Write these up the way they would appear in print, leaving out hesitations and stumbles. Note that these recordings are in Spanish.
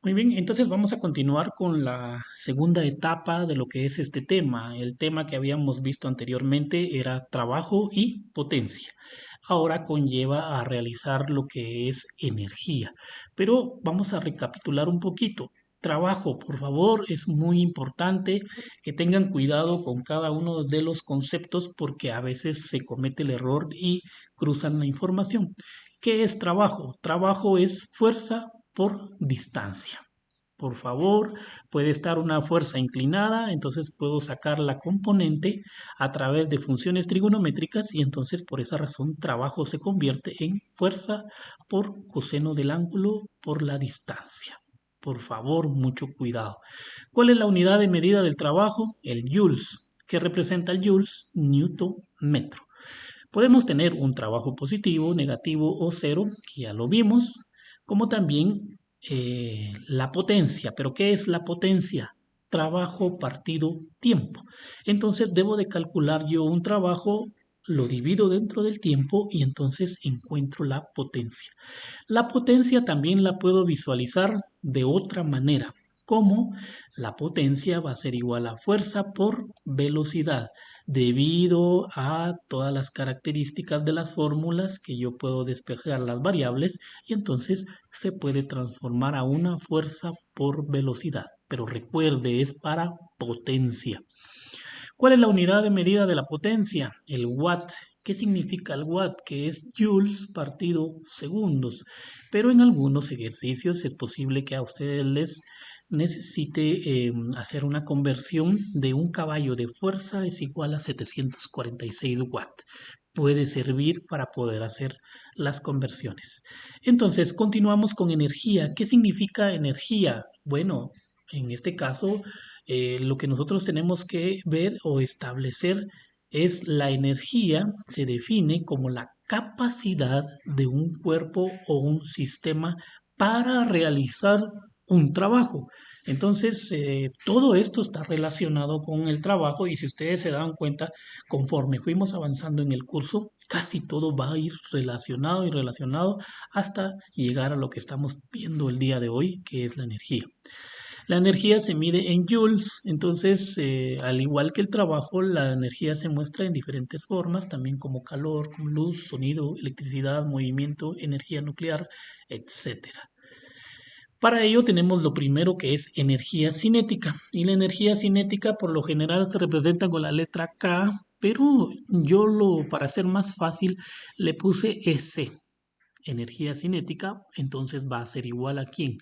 Muy bien, entonces vamos a continuar con la segunda etapa de lo que es este tema. El tema que habíamos visto anteriormente era trabajo y potencia. Ahora conlleva a realizar lo que es energía. Pero vamos a recapitular un poquito. Trabajo, por favor, es muy importante que tengan cuidado con cada uno de los conceptos porque a veces se comete el error y cruzan la información. ¿Qué es trabajo? Trabajo es fuerza por distancia. Por favor, puede estar una fuerza inclinada, entonces puedo sacar la componente a través de funciones trigonométricas y entonces por esa razón trabajo se convierte en fuerza por coseno del ángulo por la distancia. Por favor, mucho cuidado. ¿Cuál es la unidad de medida del trabajo? El joules. ¿Qué representa el joules? Newton metro. Podemos tener un trabajo positivo, negativo o cero, que ya lo vimos, como también la potencia. ¿Pero qué es la potencia? Trabajo partido tiempo. Entonces debo de calcular yo un trabajo, lo divido dentro del tiempo y entonces encuentro la potencia. La potencia también la puedo visualizar de otra manera, como la potencia va a ser igual a fuerza por velocidad, debido a todas las características de las fórmulas que yo puedo despejar las variables y entonces se puede transformar a una fuerza por velocidad. Pero recuerde, es para potencia. ¿Cuál es la unidad de medida de la potencia? El watt. ¿Qué significa el watt? Que es joules partido segundos. Pero en algunos ejercicios es posible que a ustedes les necesite hacer una conversión de un caballo de fuerza es igual a 746 watts. Puede servir para poder hacer las conversiones. Entonces, continuamos con energía. ¿Qué significa energía? Bueno, en este caso lo que nosotros tenemos que ver o establecer es la energía, se define como la capacidad de un cuerpo o un sistema para realizar un trabajo. Entonces, todo esto está relacionado con el trabajo y si ustedes se dan cuenta, conforme fuimos avanzando en el curso, casi todo va a ir relacionado y relacionado hasta llegar a lo que estamos viendo el día de hoy, que es la energía. La energía se mide en joules, entonces, al igual que el trabajo, la energía se muestra en diferentes formas, también como calor, como luz, sonido, electricidad, movimiento, energía nuclear, etcétera. Para ello tenemos lo primero que es energía cinética, y la energía cinética por lo general se representa con la letra K, pero para hacer más fácil, le puse S. Energía cinética, entonces va a ser igual a ¿quién?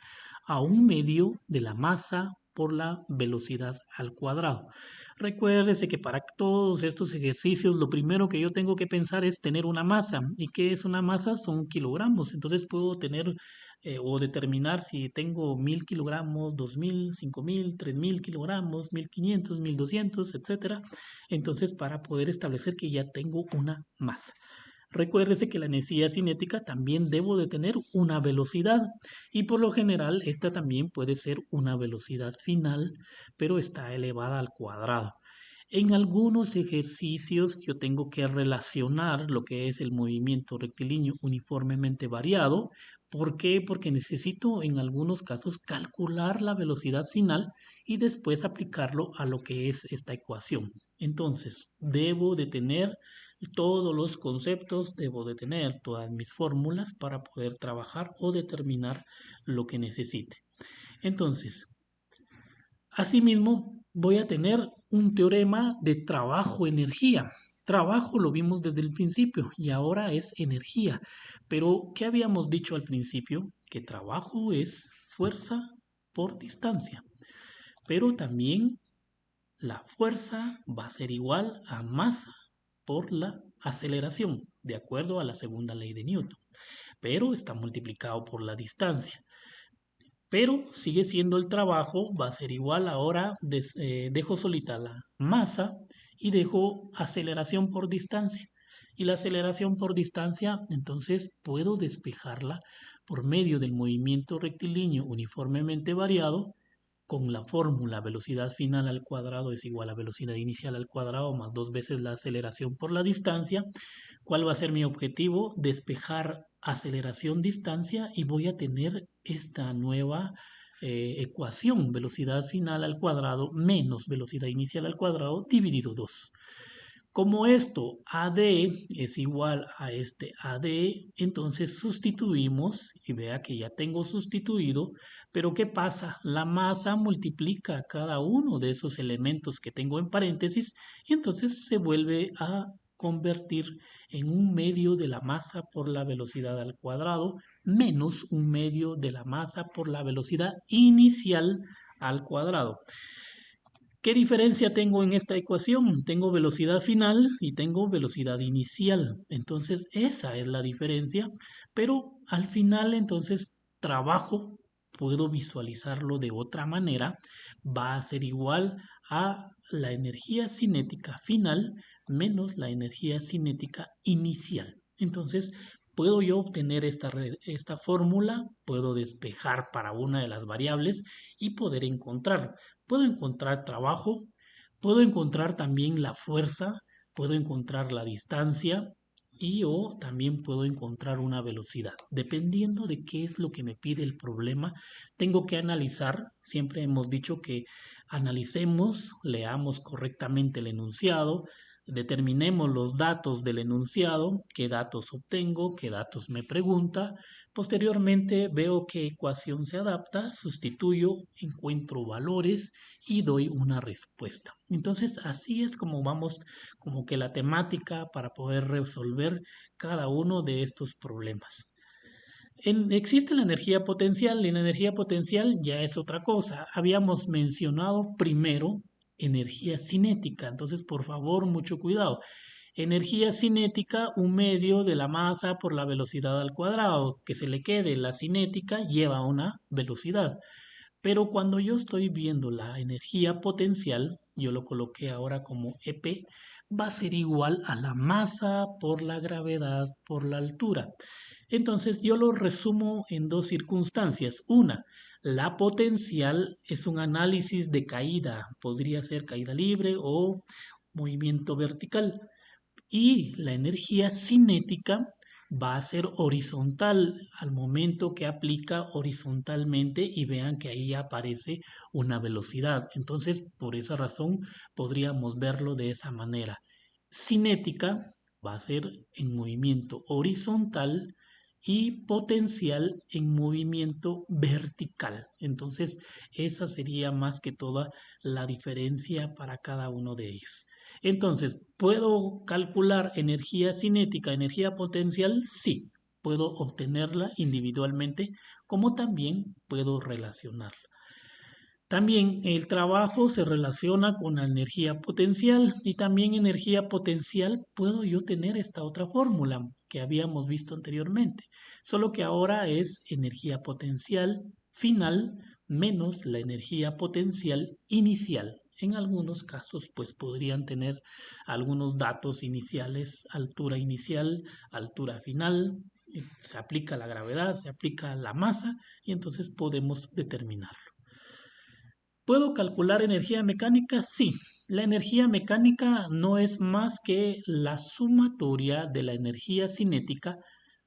A un medio de la masa por la velocidad al cuadrado. Recuérdese que para todos estos ejercicios lo primero que yo tengo que pensar es tener una masa. ¿Y qué es una masa? Son kilogramos. Entonces puedo tener o determinar si tengo 1000 kilogramos, 2000, 5000, 3000 kilogramos, 1500, 1200, etcétera. Entonces para poder establecer que ya tengo una masa. Recuérdese que la energía cinética también debo de tener una velocidad y por lo general esta también puede ser una velocidad final, pero está elevada al cuadrado. En algunos ejercicios yo tengo que relacionar lo que es el movimiento rectilíneo uniformemente variado. ¿Por qué? Porque necesito en algunos casos calcular la velocidad final y después aplicarlo a lo que es esta ecuación. Entonces, debo de tener todos los conceptos, debo de tener todas mis fórmulas para poder trabajar o determinar lo que necesite. Entonces, asimismo, voy a tener un teorema de trabajo-energía. Trabajo lo vimos desde el principio y ahora es energía. Pero, ¿qué habíamos dicho al principio? Que trabajo es fuerza por distancia. Pero también la fuerza va a ser igual a masa por la aceleración, de acuerdo a la segunda ley de Newton. Pero está multiplicado por la distancia. Pero sigue siendo el trabajo, va a ser igual ahora, dejo solita la masa y dejo aceleración por distancia. Y la aceleración por distancia, entonces puedo despejarla por medio del movimiento rectilíneo uniformemente variado con la fórmula velocidad final al cuadrado es igual a velocidad inicial al cuadrado más dos veces la aceleración por la distancia. ¿Cuál va a ser mi objetivo? Despejar aceleración distancia y voy a tener esta nueva ecuación, velocidad final al cuadrado menos velocidad inicial al cuadrado dividido 2. Como esto AD es igual a este AD, entonces sustituimos y vea que ya tengo sustituido, pero ¿qué pasa? La masa multiplica cada uno de esos elementos que tengo en paréntesis y entonces se vuelve a convertir en un medio de la masa por la velocidad al cuadrado menos un medio de la masa por la velocidad inicial al cuadrado. ¿Qué diferencia tengo en esta ecuación? Tengo velocidad final y tengo velocidad inicial. Entonces, esa es la diferencia. Pero al final, entonces, trabajo, puedo visualizarlo de otra manera. Va a ser igual a la energía cinética final menos la energía cinética inicial. Entonces, puedo yo obtener esta fórmula, puedo despejar para una de las variables y poder encontrar. Puedo encontrar trabajo, puedo encontrar también la fuerza, puedo encontrar la distancia y o también puedo encontrar una velocidad. Dependiendo de qué es lo que me pide el problema, tengo que analizar. Siempre hemos dicho que analicemos, leamos correctamente el enunciado, determinemos los datos del enunciado, qué datos obtengo, qué datos me pregunta. Posteriormente veo qué ecuación se adapta, sustituyo, encuentro valores y doy una respuesta. Entonces así es como vamos, como que la temática para poder resolver cada uno de estos problemas. Existe la energía potencial y la energía potencial ya es otra cosa. Habíamos mencionado primero energía cinética, entonces por favor mucho cuidado. Energía cinética, un medio de la masa por la velocidad al cuadrado. Que se le quede la cinética lleva una velocidad. Pero cuando yo estoy viendo la energía potencial, yo lo coloqué ahora como EP, va a ser igual a la masa por la gravedad por la altura. Entonces yo lo resumo en dos circunstancias. Una, la potencial es un análisis de caída, podría ser caída libre o movimiento vertical. Y la energía cinética va a ser horizontal al momento que aplica horizontalmente y vean que ahí aparece una velocidad. Entonces, por esa razón, podríamos verlo de esa manera. Cinética va a ser en movimiento horizontal y potencial en movimiento vertical. Entonces, esa sería más que toda la diferencia para cada uno de ellos. Entonces, ¿puedo calcular energía cinética, energía potencial? Sí, puedo obtenerla individualmente, como también puedo relacionarla. También el trabajo se relaciona con la energía potencial y también energía potencial puedo yo tener esta otra fórmula que habíamos visto anteriormente, solo que ahora es energía potencial final menos la energía potencial inicial. En algunos casos, pues podrían tener algunos datos iniciales, altura inicial, altura final, se aplica la gravedad, se aplica la masa y entonces podemos determinarlo. ¿Puedo calcular energía mecánica? Sí. La energía mecánica no es más que la sumatoria de la energía cinética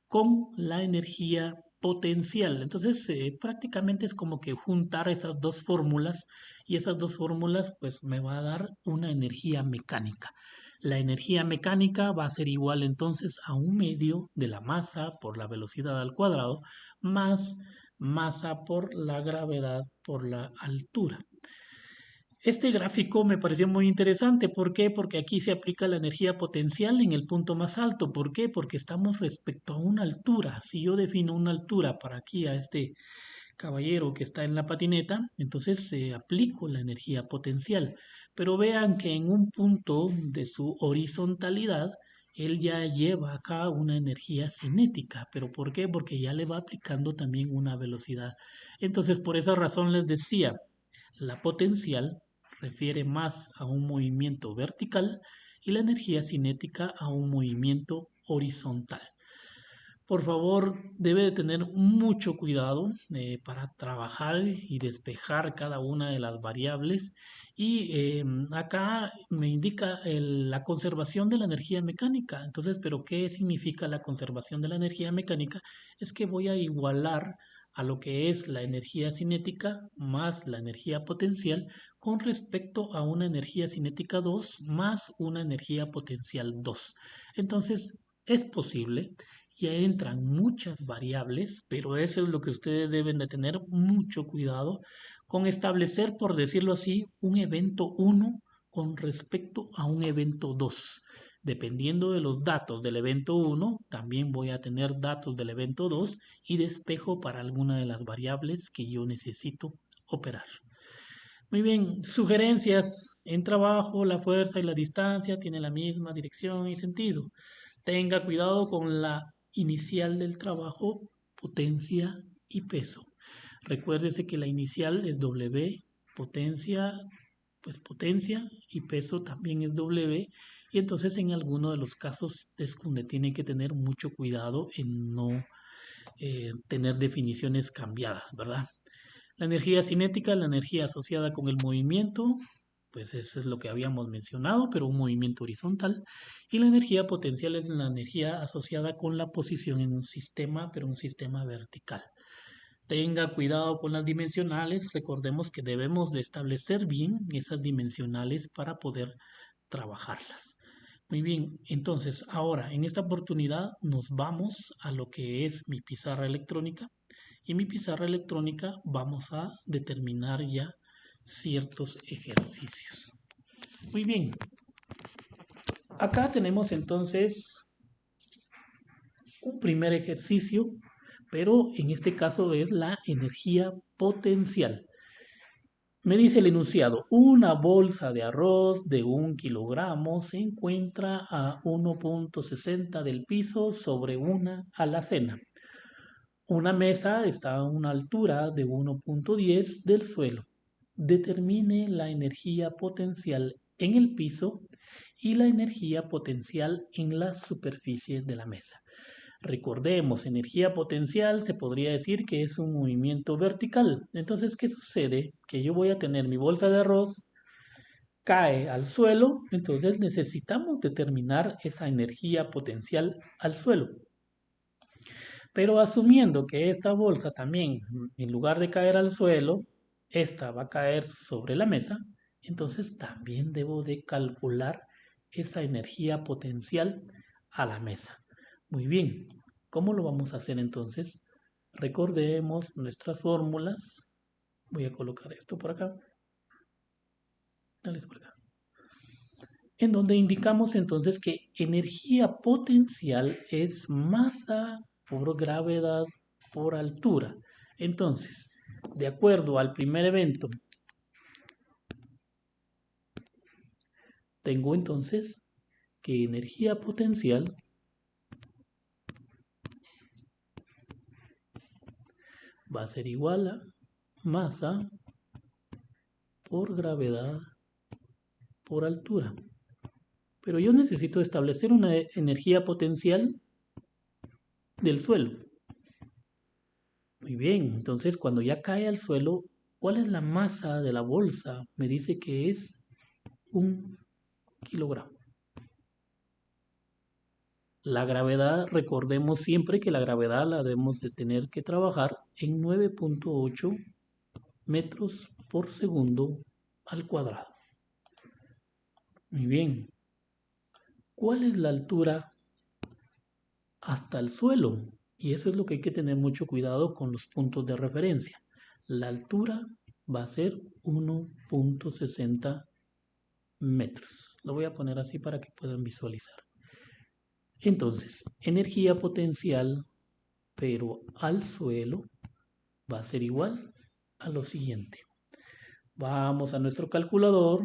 con la energía potencial. Entonces, prácticamente es como que juntar esas dos fórmulas y esas dos fórmulas pues me va a dar una energía mecánica. La energía mecánica va a ser igual entonces a un medio de la masa por la velocidad al cuadrado más masa por la gravedad por la altura. Este gráfico me pareció muy interesante. ¿Por qué? Porque aquí se aplica la energía potencial en el punto más alto. ¿Por qué? Porque estamos respecto a una altura. Si yo defino una altura para aquí a este caballero que está en la patineta, entonces aplico la energía potencial. Pero vean que en un punto de su horizontalidad, él ya lleva acá una energía cinética. ¿Pero por qué? Porque ya le va aplicando también una velocidad. Entonces, por esa razón les decía, la potencial refiere más a un movimiento vertical y la energía cinética a un movimiento horizontal. Por favor, debe de tener mucho cuidado para trabajar y despejar cada una de las variables. Y acá me indica la conservación de la energía mecánica. Entonces, ¿pero qué significa la conservación de la energía mecánica? Es que voy a igualar a lo que es la energía cinética más la energía potencial con respecto a una energía cinética 2 más una energía potencial 2. Entonces, es posible, ya entran muchas variables, pero eso es lo que ustedes deben de tener mucho cuidado con establecer, por decirlo así, un evento 1 con respecto a un evento 2. Dependiendo de los datos del evento 1, también voy a tener datos del evento 2 y despejo para alguna de las variables que yo necesito operar. Muy bien, sugerencias en trabajo, la fuerza y la distancia tienen la misma dirección y sentido. Tenga cuidado con la inicial del trabajo, potencia y peso. Recuérdese que la inicial es W, potencia, pues potencia y peso también es W. Y entonces en alguno de los casos es donde tiene que tener mucho cuidado en no tener definiciones cambiadas, ¿verdad? La energía cinética, la energía asociada con el movimiento, pues eso es lo que habíamos mencionado, pero un movimiento horizontal. Y la energía potencial es la energía asociada con la posición en un sistema, pero un sistema vertical. Tenga cuidado con las dimensionales, recordemos que debemos de establecer bien esas dimensionales para poder trabajarlas. Muy bien, entonces ahora en esta oportunidad nos vamos a lo que es mi pizarra electrónica y en mi pizarra electrónica vamos a determinar ya ciertos ejercicios. Muy bien, acá tenemos entonces un primer ejercicio, pero en este caso es la energía potencial. Me dice el enunciado, una bolsa de arroz de 1 kilogramo se encuentra a 1,60 del piso sobre una alacena. Una mesa está a una altura de 1,10 del suelo. Determine la energía potencial en el piso y la energía potencial en la superficie de la mesa. Recordemos, energía potencial se podría decir que es un movimiento vertical. Entonces, ¿qué sucede? Que yo voy a tener mi bolsa de arroz, cae al suelo, entonces necesitamos determinar esa energía potencial al suelo. Pero asumiendo que esta bolsa también, en lugar de caer al suelo, esta va a caer sobre la mesa, entonces también debo de calcular esa energía potencial a la mesa. Muy bien, ¿cómo lo vamos a hacer entonces? Recordemos nuestras fórmulas. Voy a colocar esto por acá. Dale por acá. En donde indicamos entonces que energía potencial es masa por gravedad por altura. Entonces, de acuerdo al primer evento, tengo entonces que energía potencial va a ser igual a masa por gravedad por altura. Pero yo necesito establecer una energía potencial del suelo. Muy bien, entonces cuando ya cae al suelo, ¿cuál es la masa de la bolsa? Me dice que es 1 kilogramo. La gravedad, recordemos siempre que la gravedad la debemos de tener que trabajar en 9,8 metros por segundo al cuadrado. Muy bien. ¿Cuál es la altura hasta el suelo? Y eso es lo que hay que tener mucho cuidado con los puntos de referencia. La altura va a ser 1,60 metros. Lo voy a poner así para que puedan visualizar. Entonces, energía potencial, pero al suelo, va a ser igual a lo siguiente. Vamos a nuestro calculador.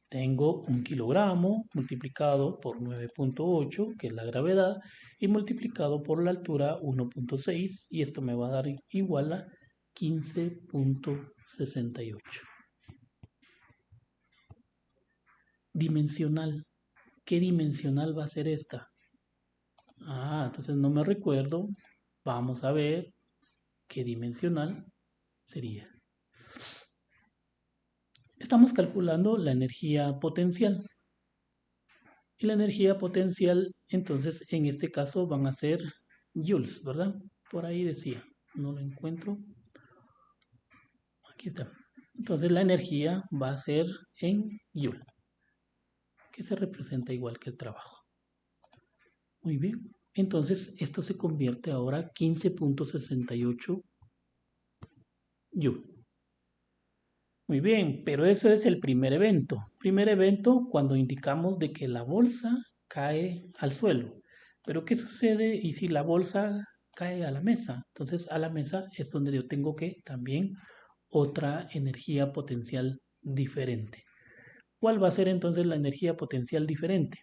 Tengo 1 kilogramo multiplicado por 9,8, que es la gravedad, y multiplicado por la altura 1,6, y esto me va a dar igual a 15,68. Dimensional. ¿Qué dimensional va a ser esta? Entonces no me recuerdo. Vamos a ver qué dimensional sería. Estamos calculando la energía potencial. Y la energía potencial, entonces, en este caso van a ser joules, ¿verdad? Por ahí decía. no lo encuentro. Aquí está. Entonces la energía va a ser en Joule, que se representa igual que el trabajo. Muy bien. Entonces esto se convierte ahora a 15.68 Joule. Muy bien, pero ese es el primer evento. Primer evento cuando indicamos de que la bolsa cae al suelo. Pero ¿qué sucede y si la bolsa cae a la mesa? Entonces a la mesa es donde yo tengo que también otra energía potencial diferente. ¿Cuál va a ser entonces la energía potencial diferente?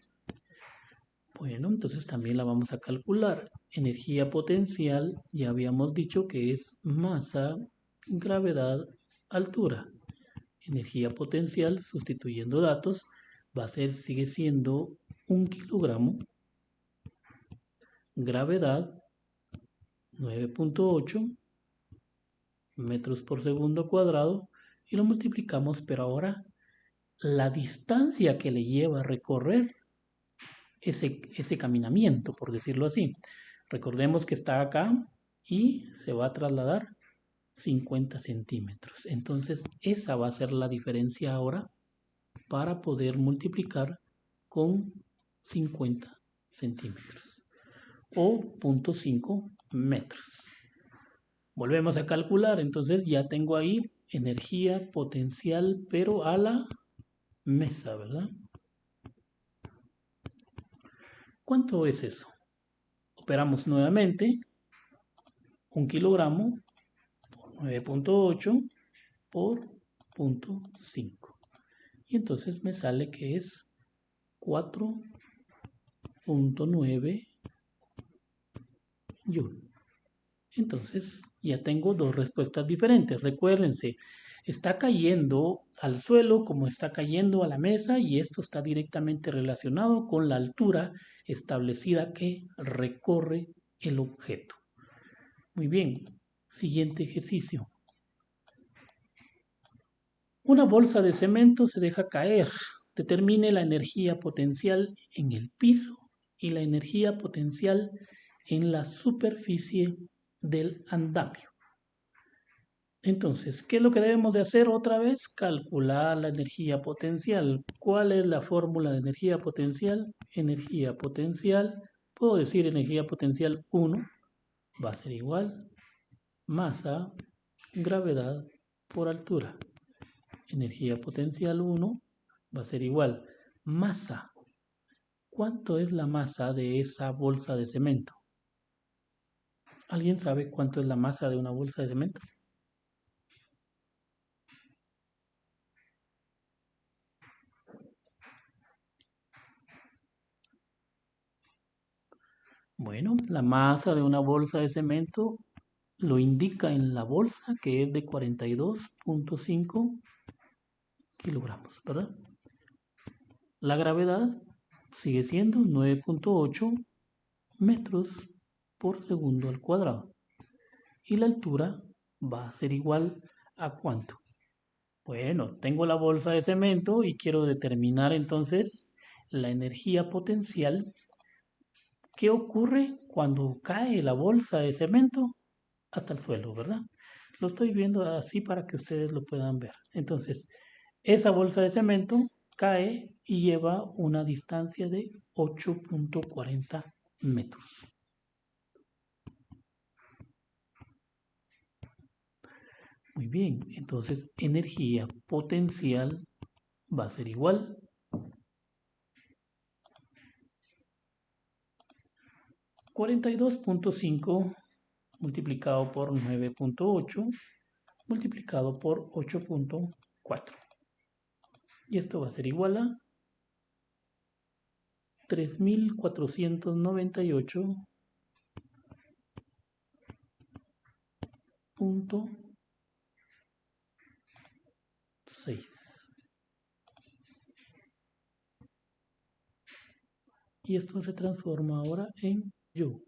Bueno, entonces también la vamos a calcular. Energía potencial, ya habíamos dicho que es masa, gravedad, altura. Energía potencial, sustituyendo datos, va a ser, sigue siendo 1 kilogramo, gravedad 9.8 metros por segundo cuadrado y lo multiplicamos, pero ahora la distancia que le lleva a recorrer ese caminamiento, por decirlo así. Recordemos que está acá y se va a trasladar 50 centímetros. Entonces, esa va a ser la diferencia ahora para poder multiplicar con 50 centímetros o 0.5 metros. Volvemos a calcular, entonces ya tengo ahí energía potencial, pero a la mesa, ¿verdad? ¿Cuánto es eso? Operamos nuevamente 1 kilogramo por 9.8 por 0.5. Y entonces me sale que es 4.9 Joule. Entonces ya tengo dos respuestas diferentes. Recuérdense, está cayendo al suelo como está cayendo a la mesa y esto está directamente relacionado con la altura establecida que recorre el objeto. Muy bien, siguiente ejercicio. Una bolsa de cemento se deja caer. Determine la energía potencial en el piso y la energía potencial en la superficie del andamio. Entonces, ¿qué es lo que debemos de hacer otra vez? Calcular la energía potencial. ¿Cuál es la fórmula de energía potencial? Energía potencial, puedo decir energía potencial 1 va a ser igual masa, gravedad por altura. Energía potencial 1 va a ser igual masa. ¿Cuánto es la masa de esa bolsa de cemento? ¿Alguien sabe cuánto es la masa de una bolsa de cemento? Bueno, la masa de una bolsa de cemento lo indica en la bolsa que es de 42.5 kilogramos, ¿verdad? La gravedad sigue siendo 9.8 metros por segundo al cuadrado. Y la altura va a ser igual a ¿cuánto? Bueno, tengo la bolsa de cemento y quiero determinar entonces la energía potencial. ¿Qué ocurre cuando cae la bolsa de cemento hasta el suelo, verdad? Lo estoy viendo así para que ustedes lo puedan ver. Entonces, esa bolsa de cemento cae y lleva una distancia de 8.40 metros. Muy bien, entonces energía potencial va a ser igual 42.5 multiplicado por 9.8 multiplicado por 8.4. Y esto va a ser igual a 3.498.6. Y esto se transforma ahora en Joule.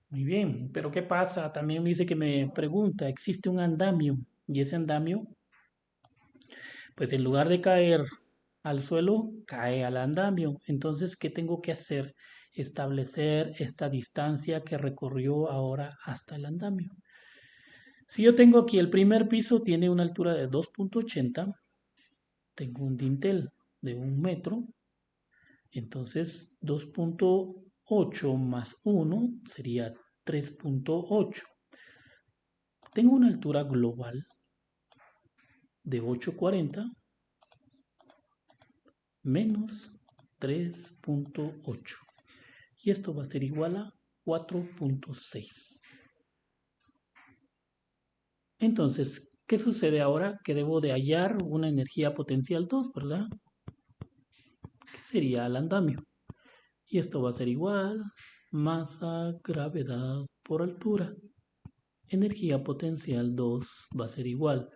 Muy bien, pero ¿qué pasa? También dice que me pregunta, existe un andamio y ese andamio, pues en lugar de caer al suelo, cae al andamio. Entonces, ¿qué tengo que hacer? establecer esta distancia que recorrió ahora hasta el andamio. Si yo tengo aquí el primer piso, tiene una altura de 2.80, tengo un dintel de 1 metro, entonces 2.8 más 1 sería 3.8. Tengo una altura global de 840 menos 3.8. Y esto va a ser igual a 4.6. Entonces, ¿qué sucede ahora? Que debo de hallar una energía potencial 2, ¿verdad? Que sería el andamio. Y esto va a ser igual masa, gravedad por altura. Energía potencial 2 va a ser igual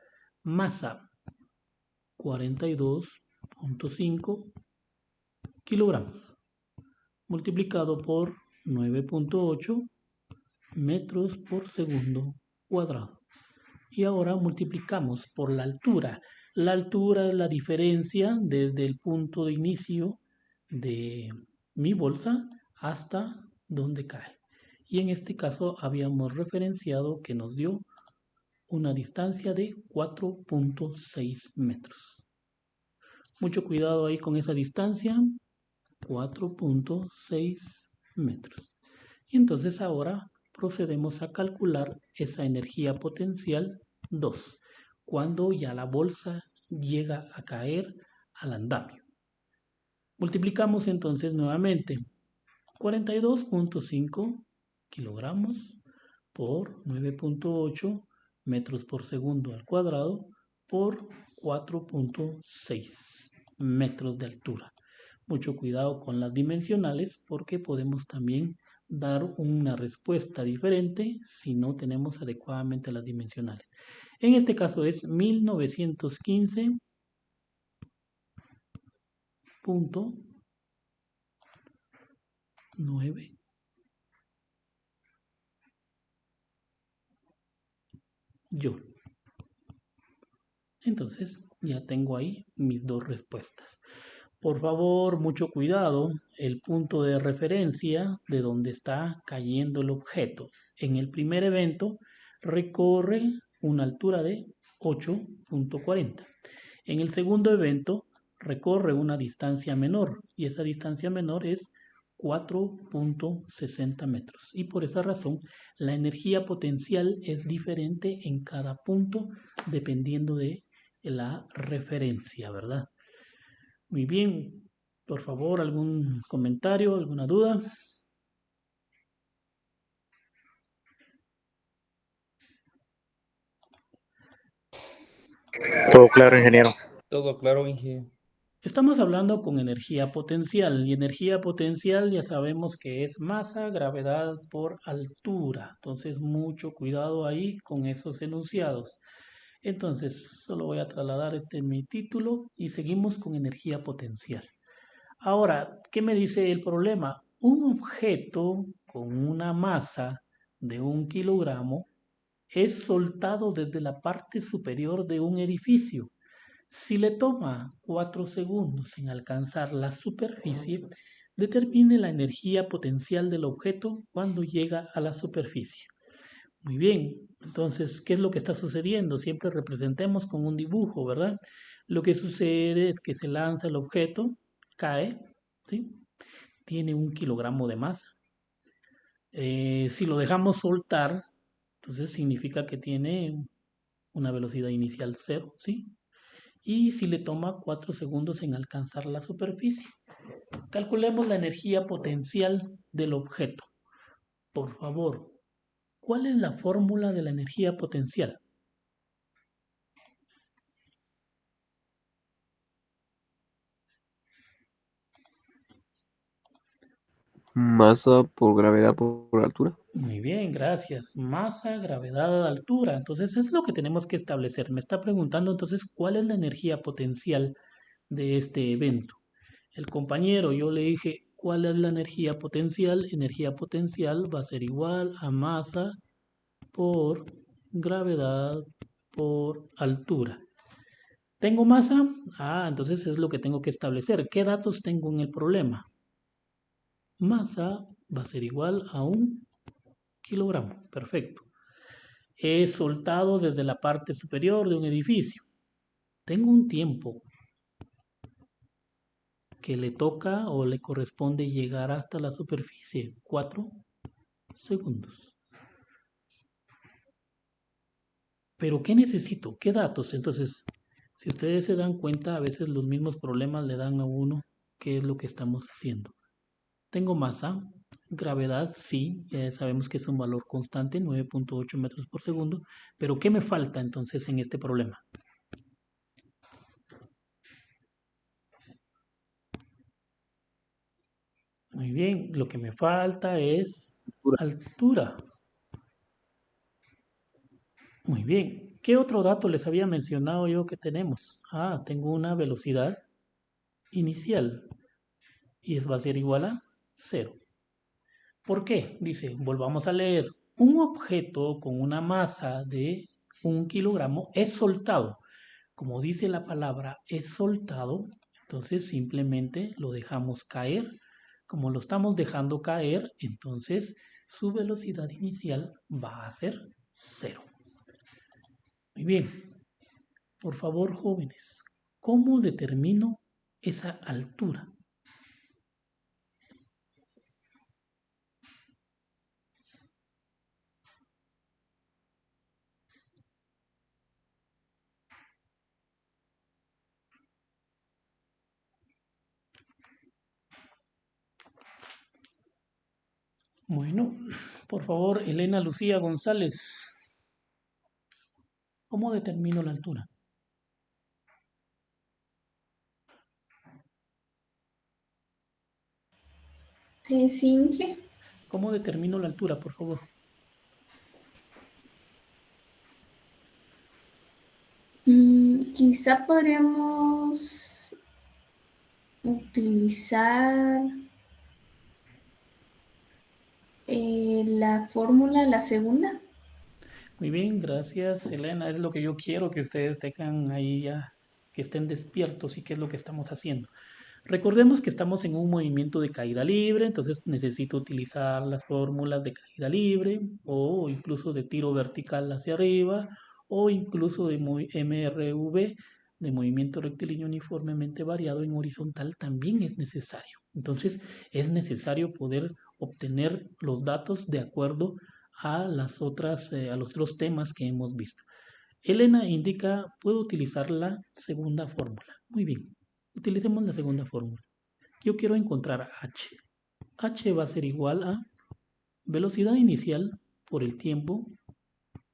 masa 42.5 kilogramos multiplicado por 9.8 metros por segundo cuadrado. Y ahora multiplicamos por la altura. La altura es la diferencia desde el punto de inicio de mi bolsa hasta donde cae. Y en este caso habíamos referenciado que nos dio una distancia de 4.6 metros. Mucho cuidado ahí con esa distancia, 4.6 metros. Y entonces ahora procedemos a calcular esa energía potencial 2, cuando ya la bolsa llega a caer al andamio. Multiplicamos entonces nuevamente 42.5 kilogramos por 9.8 metros por segundo al cuadrado por 4.6 metros de altura. Mucho cuidado con las dimensionales porque podemos también dar una respuesta diferente si no tenemos adecuadamente las dimensionales. En este caso es 1915.9 joule. Entonces ya tengo ahí mis dos respuestas. Por favor, mucho cuidado, el punto de referencia de donde está cayendo el objeto. En el primer evento recorre una altura de 8.40. En el segundo evento recorre una distancia menor y esa distancia menor es 4.60 metros. Y por esa razón la energía potencial es diferente en cada punto dependiendo de la referencia, ¿verdad? Muy bien, por favor, algún comentario, alguna duda. Todo claro, ingeniero. Todo claro, Inge. Estamos hablando con energía potencial y energía potencial ya sabemos que es masa, gravedad por altura. Entonces, mucho cuidado ahí con esos enunciados. Entonces, solo voy a trasladar mi título y seguimos con energía potencial. Ahora, ¿qué me dice el problema? Un objeto con una masa de 1 kilogramo es soltado desde la parte superior de un edificio. Si le toma 4 segundos en alcanzar la superficie, determine la energía potencial del objeto cuando llega a la superficie. Muy bien, entonces, ¿qué es lo que está sucediendo? Siempre representemos con un dibujo, ¿verdad? Lo que sucede es que se lanza el objeto, cae, ¿sí? Tiene 1 kilogramo de masa. Si lo dejamos soltar, entonces significa que tiene una velocidad inicial 0, ¿sí? Y si le toma 4 segundos en alcanzar la superficie. Calculemos la energía potencial del objeto. Por favor, ¿cuál es la fórmula de la energía potencial? Masa por gravedad por altura. Muy bien, gracias. Masa, gravedad, altura. Entonces, es lo que tenemos que establecer. Me está preguntando entonces cuál es la energía potencial de este evento. El compañero, yo le dije, ¿cuál es la energía potencial? Energía potencial va a ser igual a masa por gravedad por altura. ¿Tengo masa? Entonces es lo que tengo que establecer. ¿Qué datos tengo en el problema? Masa va a ser igual a 1 kilogramo. Perfecto. He soltado desde la parte superior de un edificio. Tengo un tiempo que le toca o le corresponde llegar hasta la superficie. 4 segundos. Pero ¿qué necesito? ¿Qué datos? Entonces, si ustedes se dan cuenta, a veces los mismos problemas le dan a uno qué es lo que estamos haciendo. Tengo masa, gravedad, sí, sabemos que es un valor constante, 9.8 metros por segundo, pero ¿qué me falta entonces en este problema? Muy bien, lo que me falta es Altura. altura. Muy bien, ¿qué otro dato les había mencionado yo que tenemos? Ah, tengo una velocidad inicial y va a ser igual a 0. ¿Por qué? Dice, volvamos a leer, un objeto con una masa de 1 kilogramo es soltado. Como dice la palabra es soltado, entonces simplemente lo dejamos caer. Como lo estamos dejando caer, entonces su velocidad inicial va a ser 0. Muy bien, por favor jóvenes, ¿cómo determino esa altura? Bueno, por favor, Elena Lucía González, ¿cómo determino la altura? Cintia. ¿Cómo determino la altura, por favor? Quizá podríamos utilizar la fórmula, la segunda. Muy bien, gracias, Elena. Es lo que yo quiero que ustedes tengan ahí ya, que estén despiertos y qué es lo que estamos haciendo. Recordemos que estamos en un movimiento de caída libre, entonces necesito utilizar las fórmulas de caída libre o incluso de tiro vertical hacia arriba o incluso de MRV, de movimiento rectilíneo uniformemente variado en horizontal, también es necesario. Entonces es necesario poder obtener los datos de acuerdo a a los otros temas que hemos visto. Elena indica, puedo utilizar la segunda fórmula. Muy bien, utilicemos la segunda fórmula. Yo quiero encontrar h. H va a ser igual a velocidad inicial por el tiempo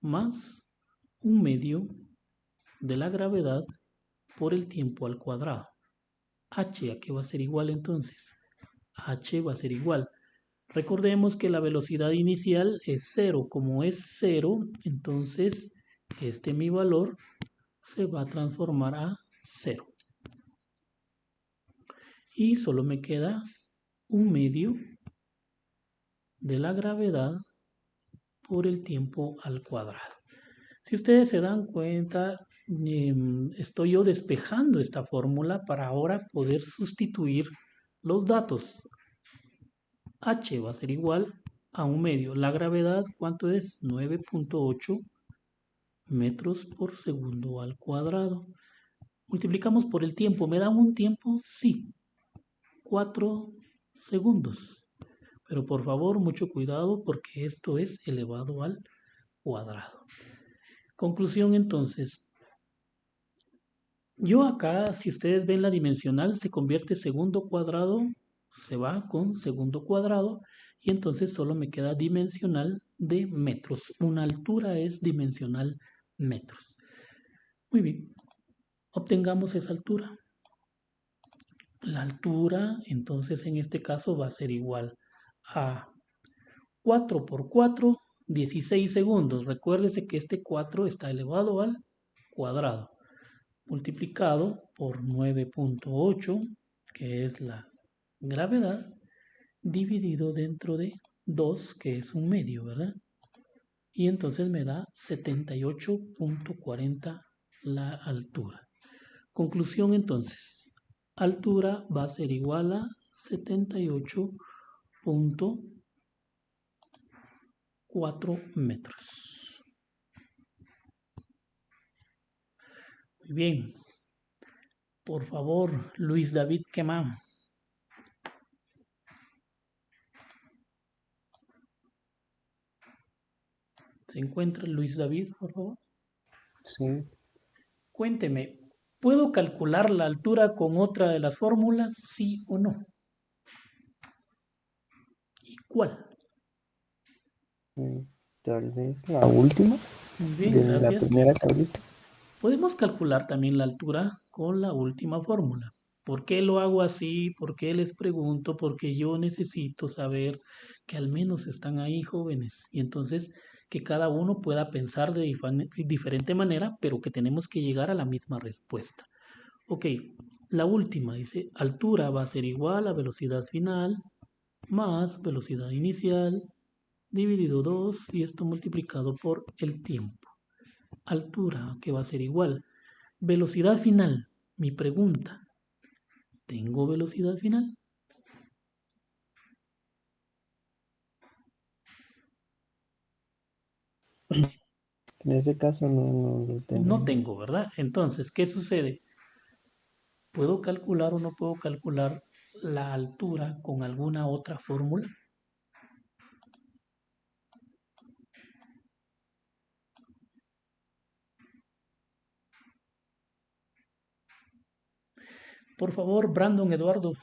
más 1/2 de la gravedad por el tiempo al cuadrado. H, ¿a qué va a ser igual entonces? H va a ser igual. Recordemos que la velocidad inicial es 0. Como es 0, entonces mi valor se va a transformar a 0. Y solo me queda 1/2 de la gravedad por el tiempo al cuadrado. Si ustedes se dan cuenta, estoy yo despejando esta fórmula para ahora poder sustituir los datos. H va a ser igual a 1/2. La gravedad, ¿cuánto es? 9.8 metros por segundo al cuadrado. Multiplicamos por el tiempo. ¿Me dan un tiempo? Sí. 4 segundos. Pero por favor, mucho cuidado porque esto es elevado al cuadrado. Conclusión entonces. Yo acá, si ustedes ven la dimensional, se convierte segundo cuadrado, se va con segundo cuadrado y entonces solo me queda dimensional de metros. Una altura es dimensional metros. Muy bien, obtengamos esa altura. La altura, entonces en este caso va a ser igual a 4 por 4, 16 segundos. Recuérdese que este 4 está elevado al cuadrado, multiplicado por 9.8, que es la gravedad, dividido dentro de 2, que es 1/2, ¿verdad? Y entonces me da 78.40 la altura. Conclusión entonces, altura va a ser igual a 78 9.4 metros. Muy bien. Por favor, Luis David Quemán. ¿Se encuentra Luis David, por favor? Sí. Cuénteme, ¿puedo calcular la altura con otra de las fórmulas, sí o no? ¿Y cuál? Tal vez la última Muy bien, de la gracias. primera tablita. Podemos calcular también la altura con la última fórmula. ¿Por qué lo hago así? ¿Por qué les pregunto? Porque yo necesito saber que al menos están ahí jóvenes y entonces que cada uno pueda pensar de diferente manera, pero que tenemos que llegar a la misma respuesta. Ok, la última dice, altura va a ser igual a velocidad final más velocidad inicial dividido 2 y esto multiplicado por el tiempo. Altura que va a ser igual. Velocidad final. Mi pregunta, ¿tengo velocidad final? En ese caso no lo No tenemos. tengo, ¿verdad? Entonces, ¿qué sucede? ¿Puedo calcular o no puedo calcular la altura con alguna otra fórmula? Por favor, Brandon Eduardo,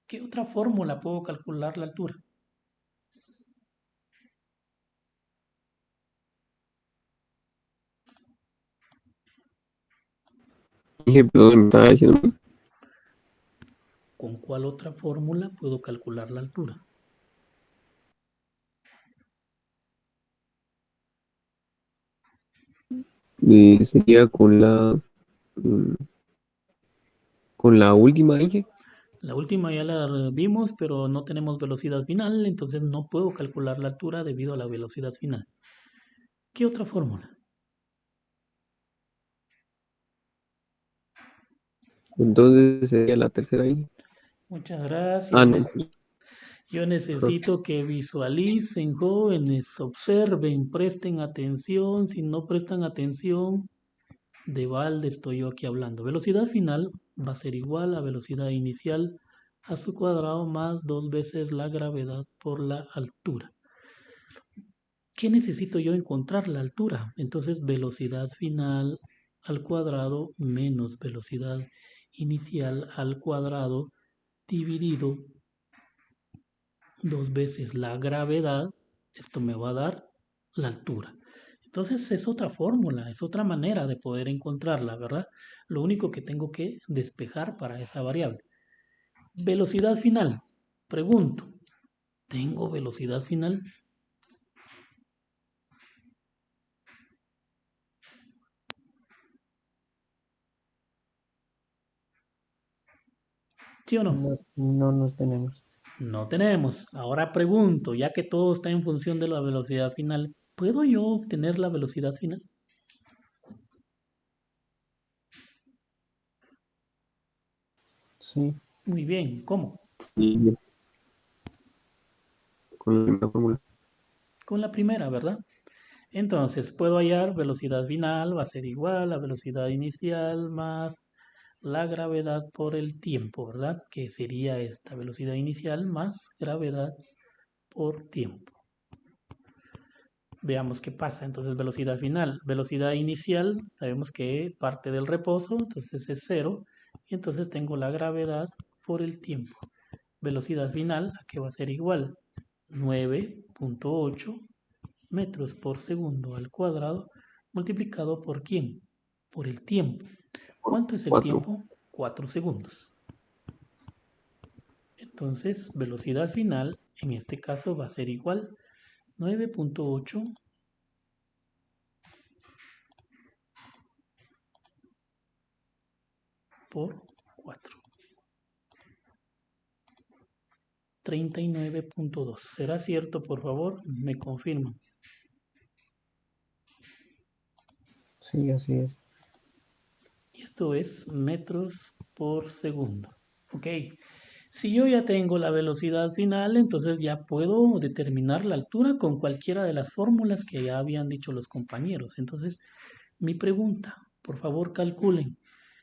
¿qué otra fórmula puedo calcular la altura? Dije, perdón, me estaba diciendo. ¿Con cuál otra fórmula puedo calcular la altura? Sería mm, con la última, dije. La última ya la vimos, pero no tenemos velocidad final, entonces no puedo calcular la altura debido a la velocidad final. ¿Qué otra fórmula? Entonces sería la tercera ahí. Muchas gracias. Ah, no. Yo necesito que visualicen, jóvenes, observen, presten atención. Si no prestan atención, de balde estoy yo aquí hablando. Velocidad final va a ser igual a velocidad inicial a su cuadrado más 2 veces la gravedad por la altura. ¿Qué necesito yo encontrar? La altura. Entonces, velocidad final al cuadrado menos velocidad inicial al cuadrado dividido 2 veces la gravedad. Esto me va a dar la altura. Entonces es otra fórmula, es otra manera de poder encontrarla, ¿verdad? Lo único que tengo que despejar para esa variable. Velocidad final. Pregunto, ¿tengo velocidad final? ¿Sí o no? No nos tenemos. No tenemos. Ahora pregunto, ya que todo está en función de la velocidad final, ¿puedo yo obtener la velocidad final? Sí, Muy bien, ¿cómo? Sí, con la misma fórmula. Con la primera, ¿verdad? Entonces puedo hallar velocidad final va a ser igual a velocidad inicial más la gravedad por el tiempo, ¿verdad? Que sería esta velocidad inicial más gravedad por tiempo. Veamos qué pasa. Entonces, velocidad final. Velocidad inicial, sabemos que parte del reposo, entonces es 0. Y entonces tengo la gravedad por el tiempo. Velocidad final, ¿a qué va a ser igual? 9.8 metros por segundo al cuadrado multiplicado por ¿quién? Por el tiempo. Por ¿Cuánto es el 4. tiempo? 4 segundos. Entonces, velocidad final en este caso va a ser igual 9.8 por 4. 39.2. ¿Será cierto, por favor? Me confirman. sí, así es. Y esto es metros por segundo. Ok. Si yo ya tengo la velocidad final, entonces ya puedo determinar la altura con cualquiera de las fórmulas que ya habían dicho los compañeros. Entonces, mi pregunta, por favor calculen.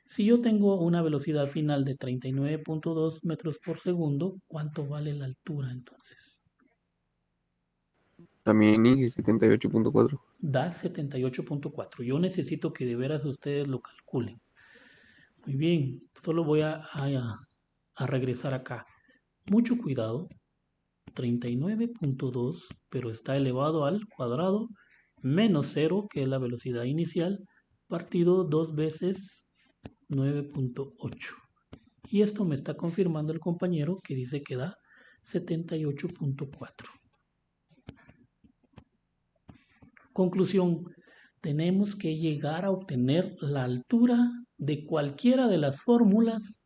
Si yo tengo una velocidad final de 39.2 metros por segundo, ¿cuánto vale la altura entonces? También dije 78.4. Da 78.4. Yo necesito que de veras ustedes lo calculen. Muy bien, solo voy a regresar acá. Mucho cuidado. 39.2, pero está elevado al cuadrado, menos 0, que es la velocidad inicial, partido 2 veces 9.8. Y esto me está confirmando el compañero que dice que da 78.4. Conclusión, tenemos que llegar a obtener la altura de cualquiera de las fórmulas,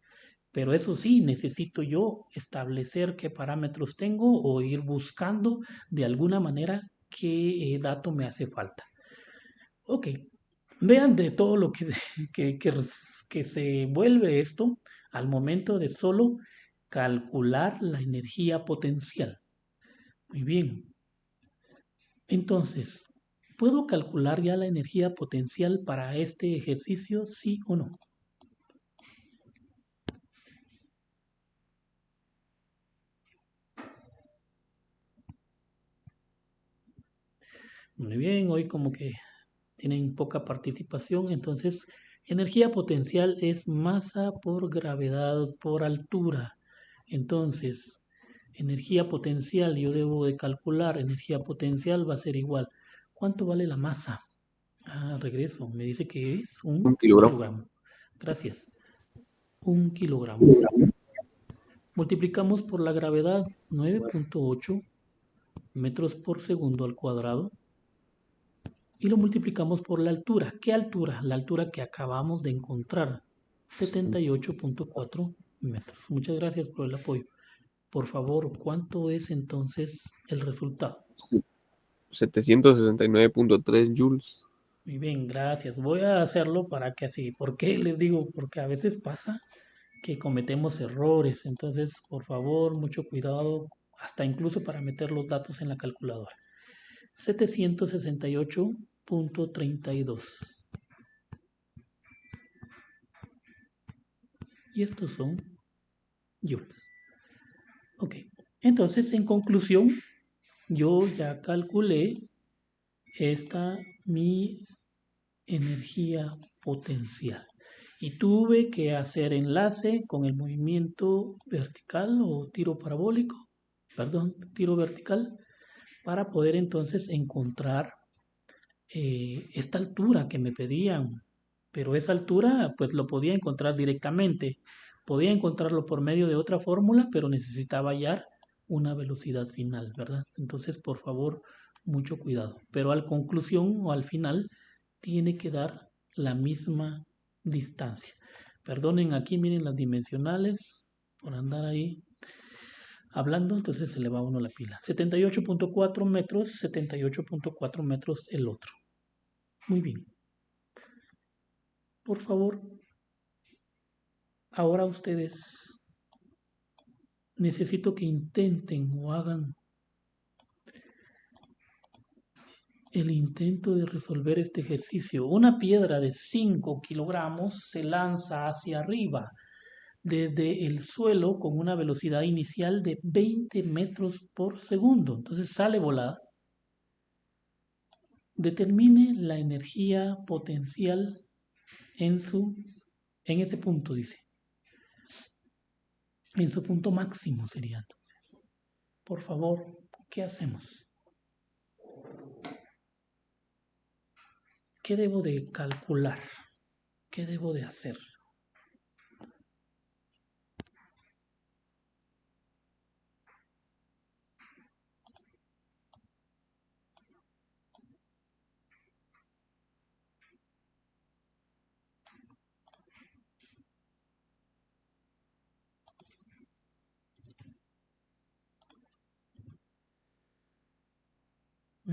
pero eso sí, necesito yo establecer qué parámetros tengo o ir buscando de alguna manera qué dato me hace falta. Ok, vean de todo lo que se vuelve esto al momento de solo calcular la energía potencial. Muy bien, entonces, ¿puedo calcular ya la energía potencial para este ejercicio, sí o no? Muy bien, hoy como que tienen poca participación, entonces energía potencial es masa por gravedad por altura. Entonces, energía potencial, yo debo de calcular, energía potencial va a ser igual. ¿Cuánto vale la masa? Regreso, me dice que es un 1 kilogramo. kilogramo. Gracias. 1 kilogramo. Multiplicamos por la gravedad 9.8 metros por segundo al cuadrado y lo multiplicamos por la altura. ¿Qué altura? La altura que acabamos de encontrar, 78.4 metros. Muchas gracias por el apoyo. Por favor, ¿cuánto es entonces el resultado? 769.3 joules. Muy bien, gracias. Voy a hacerlo para que así. ¿Por qué les digo? Porque a veces pasa que cometemos errores. Entonces, por favor, mucho cuidado, hasta incluso para meter los datos en la calculadora. 768.32. Y estos son joules. Ok, entonces en conclusión, yo ya calculé esta mi energía potencial. Y tuve que hacer enlace con el movimiento vertical o tiro parabólico, perdón, tiro vertical, para poder entonces encontrar esta altura que me pedían. Pero esa altura pues lo podía encontrar directamente. Podía encontrarlo por medio de otra fórmula, pero necesitaba hallar una velocidad final, ¿verdad? Entonces, por favor, mucho cuidado. Pero al conclusión o al final tiene que dar la misma distancia. Perdonen, aquí miren las dimensionales por andar ahí hablando, entonces se le va a uno la pila. 78.4 metros, 78.4 metros el otro. Muy bien. Por favor, ahora ustedes necesito que intenten o hagan el intento de resolver este ejercicio. Una piedra de 5 kilogramos se lanza hacia arriba desde el suelo con una velocidad inicial de 20 metros por segundo. Entonces sale volada. Determine la energía potencial en ese punto, dice. En su punto máximo sería entonces. Por favor, ¿qué hacemos? ¿Qué debo de calcular? ¿Qué debo de hacer?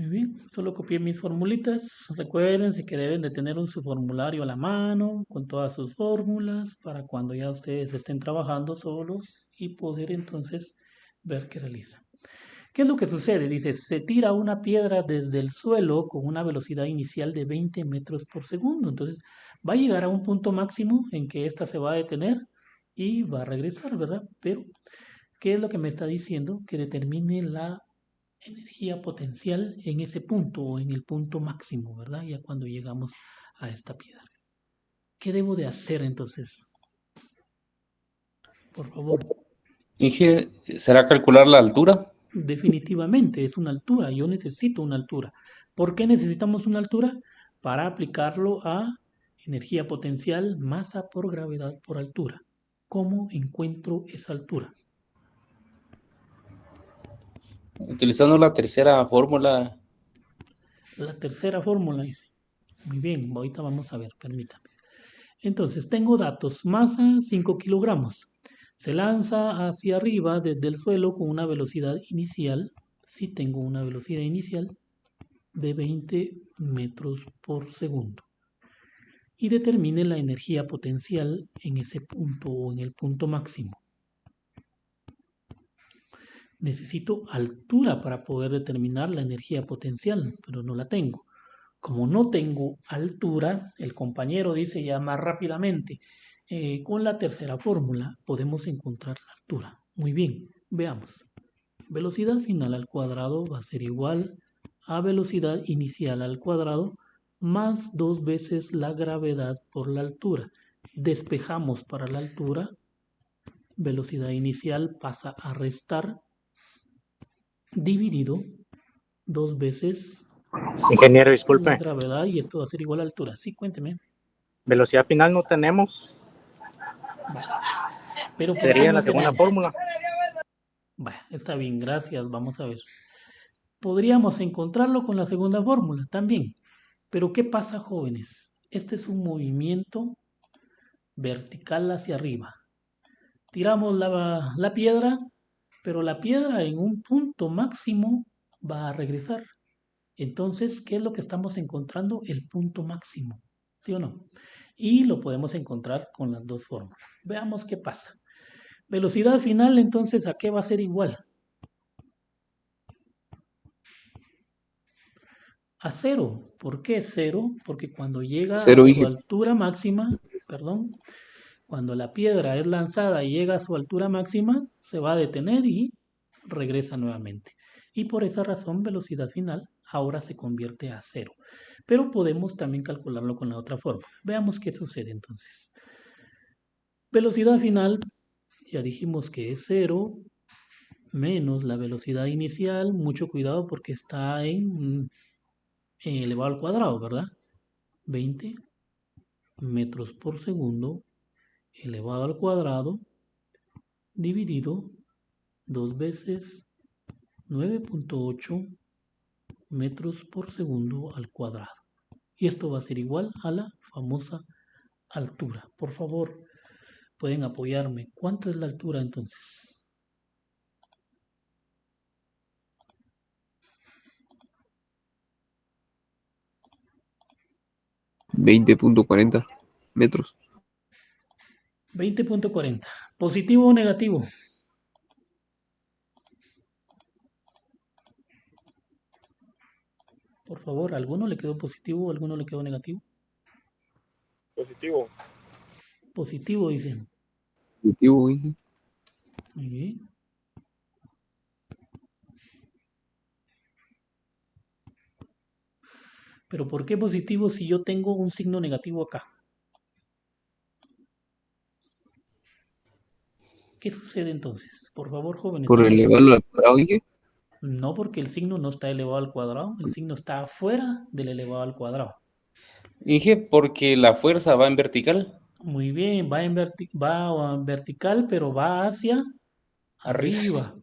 Muy bien, solo copié mis formulitas. Recuérdense que deben de tener su formulario a la mano con todas sus fórmulas para cuando ya ustedes estén trabajando solos y poder entonces ver qué realizan. ¿Qué es lo que sucede? Dice, se tira una piedra desde el suelo con una velocidad inicial de 20 metros por segundo. Entonces va a llegar a un punto máximo en que ésta se va a detener y va a regresar, ¿verdad? Pero, ¿qué es lo que me está diciendo? Que determine la energía potencial en ese punto o en el punto máximo, ¿verdad? Ya cuando llegamos a esta piedra. ¿Qué debo de hacer entonces? Por favor. Inge, ¿será calcular la altura? Definitivamente es una altura. Yo necesito una altura. ¿Por qué necesitamos una altura? Para aplicarlo a energía potencial, masa por gravedad por altura. ¿Cómo encuentro esa altura? Utilizando la tercera fórmula. La tercera fórmula dice. Muy bien, ahorita vamos a ver, permítame. Entonces, tengo datos. Masa 5 kilogramos. Se lanza hacia arriba desde el suelo con una velocidad inicial. Sí tengo una velocidad inicial de 20 metros por segundo. Y determine la energía potencial en ese punto o en el punto máximo. Necesito altura para poder determinar la energía potencial, pero no la tengo. Como no tengo altura, el compañero dice ya más rápidamente, con la tercera fórmula podemos encontrar la altura. Muy bien, veamos. Velocidad final al cuadrado va a ser igual a velocidad inicial al cuadrado más 2 veces la gravedad por la altura. Despejamos para la altura. Velocidad inicial pasa a restar dividido 2 veces Ingeniero, la disculpe. gravedad y esto va a ser igual a altura. Sí, cuénteme. Velocidad final no tenemos. Pero ¿por qué Sería no la segunda tenemos? fórmula. Bueno, está bien, gracias. Vamos a ver. Podríamos encontrarlo con la segunda fórmula también. Pero ¿qué pasa, jóvenes? Este es un movimiento vertical hacia arriba. Tiramos la piedra, pero la piedra en un punto máximo va a regresar. Entonces, ¿qué es lo que estamos encontrando? El punto máximo, ¿sí o no? Y lo podemos encontrar con las dos fórmulas. Veamos qué pasa. Velocidad final, entonces, ¿a qué va a ser igual? A cero. ¿Por qué cero? Porque cuando llega a Cero, su Inge. altura máxima, perdón, cuando la piedra es lanzada y llega a su altura máxima, se va a detener y regresa nuevamente. Y por esa razón, velocidad final ahora se convierte a cero. Pero podemos también calcularlo con la otra forma. Veamos qué sucede entonces. Velocidad final, ya dijimos que es cero, menos la velocidad inicial. Mucho cuidado porque está en elevado al cuadrado, ¿verdad? 20 metros por segundo elevado al cuadrado dividido 2 veces 9.8 metros por segundo al cuadrado. Y esto va a ser igual a la famosa altura. Por favor, pueden apoyarme. ¿Cuánto es la altura entonces? 20.40 metros. 20.40. ¿Positivo o negativo? Por favor, ¿alguno le quedó positivo o alguno le quedó negativo? Positivo. Positivo, dicen. Positivo, Inge. Muy bien. Pero ¿por qué positivo si yo tengo un signo negativo acá? ¿Qué sucede entonces? Por favor, jóvenes, Por ayúdenme. elevarlo al cuadrado, Inge. No, porque el signo no está elevado al cuadrado, el signo está afuera del elevado al cuadrado. Inge, porque la fuerza va en vertical. Muy bien, va vertical, pero va hacia arriba.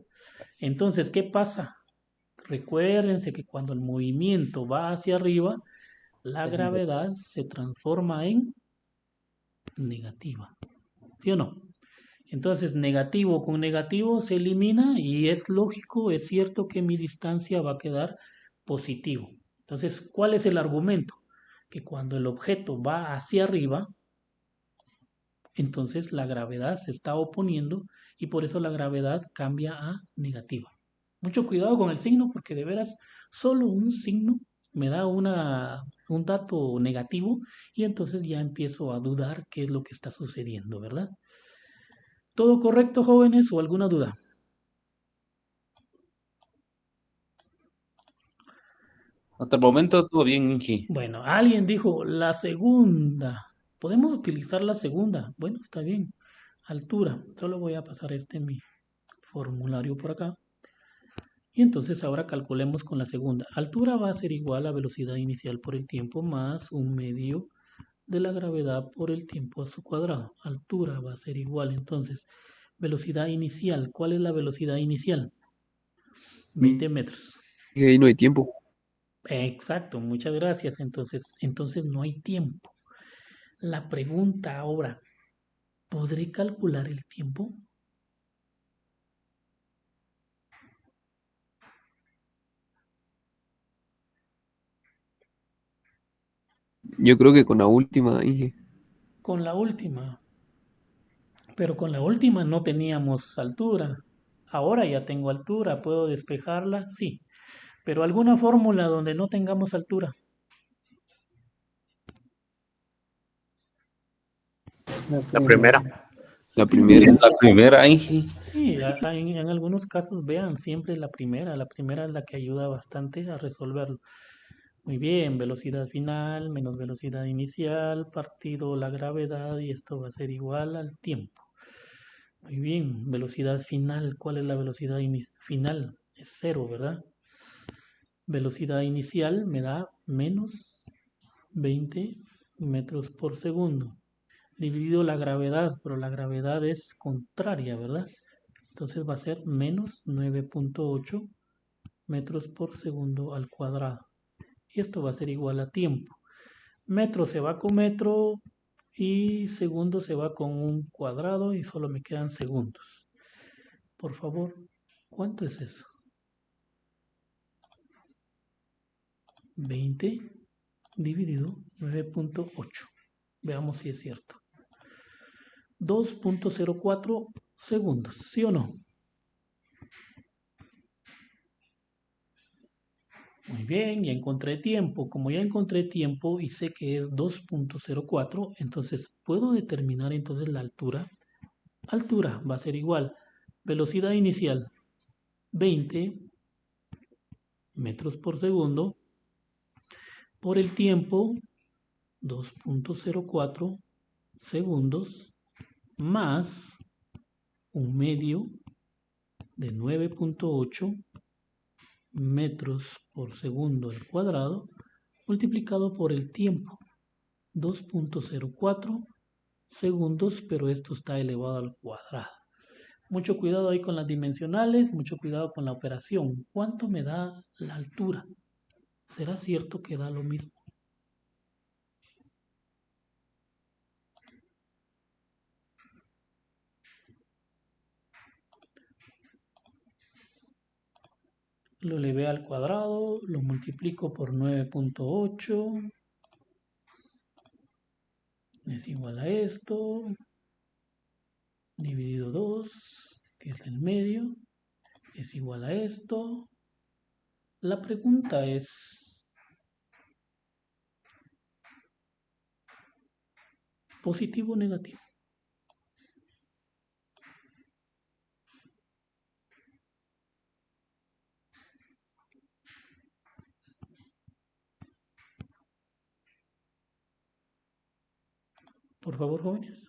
Entonces, ¿qué pasa? Recuérdense que cuando el movimiento va hacia arriba, la gravedad se transforma en negativa. ¿Sí o no? Entonces, negativo con negativo se elimina y es lógico, es cierto que mi distancia va a quedar positivo. Entonces, ¿cuál es el argumento? Que cuando el objeto va hacia arriba, entonces la gravedad se está oponiendo y por eso la gravedad cambia a negativa. Mucho cuidado con el signo porque de veras solo un signo me da un dato negativo y entonces ya empiezo a dudar qué es lo que está sucediendo, ¿verdad? ¿Todo correcto, jóvenes, o alguna duda? Hasta el momento todo bien, Inge. Bueno, alguien dijo la segunda. Podemos utilizar la segunda. Bueno, está bien. Altura. Solo voy a pasar mi formulario por acá. Y entonces ahora calculemos con la segunda. Altura va a ser igual a velocidad inicial por el tiempo más un medio de la gravedad por el tiempo a su cuadrado. Altura va a ser igual entonces. Velocidad inicial. ¿Cuál es la velocidad inicial? 20 metros. Y ahí no hay tiempo. Exacto, muchas gracias. Entonces no hay tiempo. La pregunta ahora, ¿podré calcular el tiempo? Yo creo que con la última, Inge. Con la última. Pero con la última no teníamos altura. Ahora ya tengo altura. ¿Puedo despejarla? Sí. Pero alguna fórmula donde no tengamos altura. La primera. La primera. La primera, Inge. Sí, en algunos casos vean siempre la primera. La primera es la que ayuda bastante a resolverlo. Muy bien, velocidad final menos velocidad inicial, partido la gravedad y esto va a ser igual al tiempo. Muy bien, velocidad final. ¿Cuál es la velocidad final? Es cero, ¿verdad? Velocidad inicial me da menos 20 metros por segundo. Dividido la gravedad, pero la gravedad es contraria, ¿verdad? Entonces va a ser menos 9.8 metros por segundo al cuadrado. Y esto va a ser igual a tiempo. Metro se va con metro y segundo se va con un cuadrado y solo me quedan segundos. Por favor, ¿cuánto es eso? 20 dividido 9.8. Veamos si es cierto. 2.04 segundos, ¿sí o no? Muy bien, ya encontré tiempo. Como ya encontré tiempo y sé que es 2.04, entonces puedo determinar entonces la altura. Altura va a ser igual. Velocidad inicial, 20 metros por segundo. Por el tiempo, 2.04 segundos, más un medio de 9.8 metros por segundo al cuadrado, multiplicado por el tiempo, 2.04 segundos, pero esto está elevado al cuadrado. Mucho cuidado ahí con las dimensionales, mucho cuidado con la operación. ¿Cuánto me da la altura? ¿Será cierto que da lo mismo? Lo elevé al cuadrado, lo multiplico por 9.8, es igual a esto, dividido 2, que es el medio, es igual a esto. La pregunta es, ¿positivo o negativo? Por favor, jóvenes.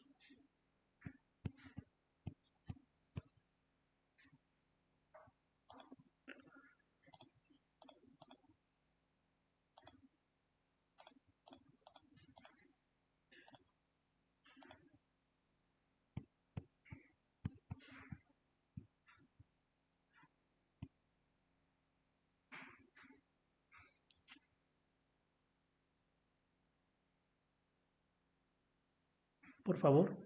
Por favor.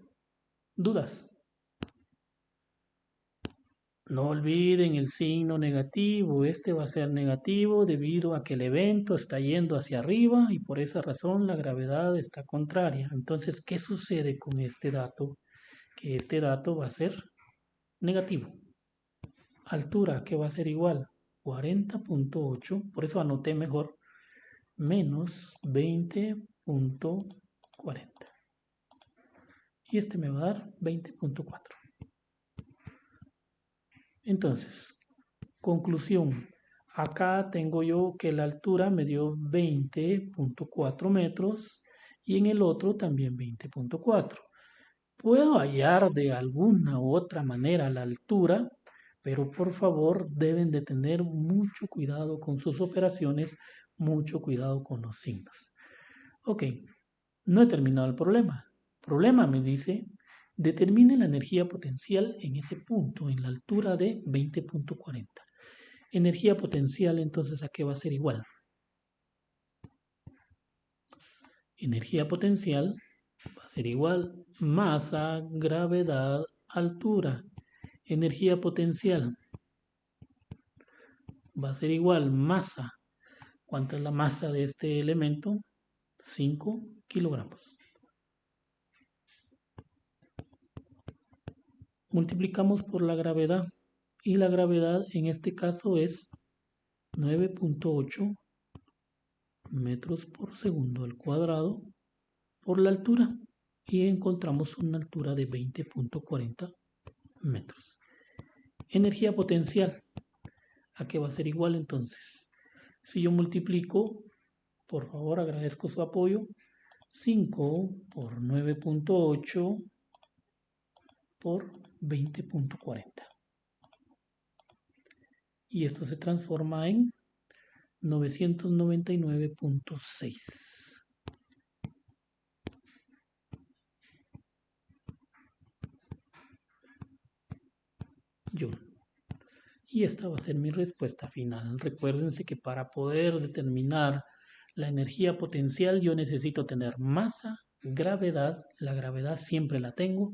¿Dudas? No olviden el signo negativo. Este va a ser negativo debido a que el evento está yendo hacia arriba y por esa razón la gravedad está contraria. Entonces, ¿qué sucede con este dato? Que este dato va a ser negativo. Altura, que va a ser igual 40.8, por eso anoté mejor, menos 20.40. Y este me va a dar 20.4. Entonces, conclusión. Acá tengo yo que la altura me dio 20.4 metros y en el otro también 20.4. Puedo hallar de alguna u otra manera la altura, pero por favor deben de tener mucho cuidado con sus operaciones, mucho cuidado con los signos. Ok, no he terminado el problema. El problema me dice, determine la energía potencial en ese punto, en la altura de 20.40. Energía potencial, entonces, ¿a qué va a ser igual? Energía potencial va a ser igual masa, gravedad, altura. Energía potencial va a ser igual masa. ¿Cuánta es la masa de este elemento? 5 kilogramos. Multiplicamos por la gravedad y la gravedad en este caso es 9.8 metros por segundo al cuadrado por la altura y encontramos una altura de 20.40 metros. Energía potencial, ¿a qué va a ser igual entonces? Si yo multiplico, por favor agradezco su apoyo, 5 por 9.8 por 20.40. Y esto se transforma en 999.6. Joule. Y esta va a ser mi respuesta final. Recuérdense que para poder determinar la energía potencial yo necesito tener masa, gravedad, la gravedad siempre la tengo,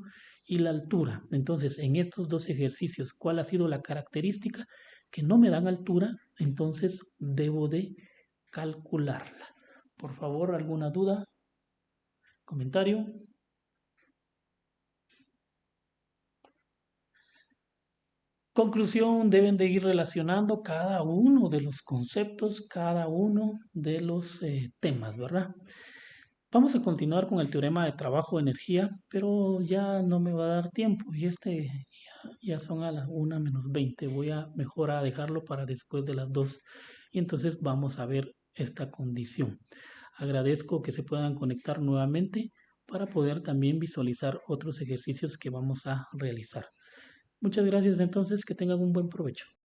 y la altura. Entonces, en estos dos ejercicios, ¿cuál ha sido la característica? Que no me dan altura, entonces debo de calcularla. Por favor, ¿alguna duda? ¿Comentario? Conclusión, deben de ir relacionando cada uno de los conceptos, cada uno de los temas, ¿verdad? Vamos a continuar con el teorema de trabajo-energía, pero ya no me va a dar tiempo y ya son a las 1:20. Voy a mejor a dejarlo para después de las 2 y entonces vamos a ver esta condición. Agradezco que se puedan conectar nuevamente para poder también visualizar otros ejercicios que vamos a realizar. Muchas gracias entonces, que tengan un buen provecho.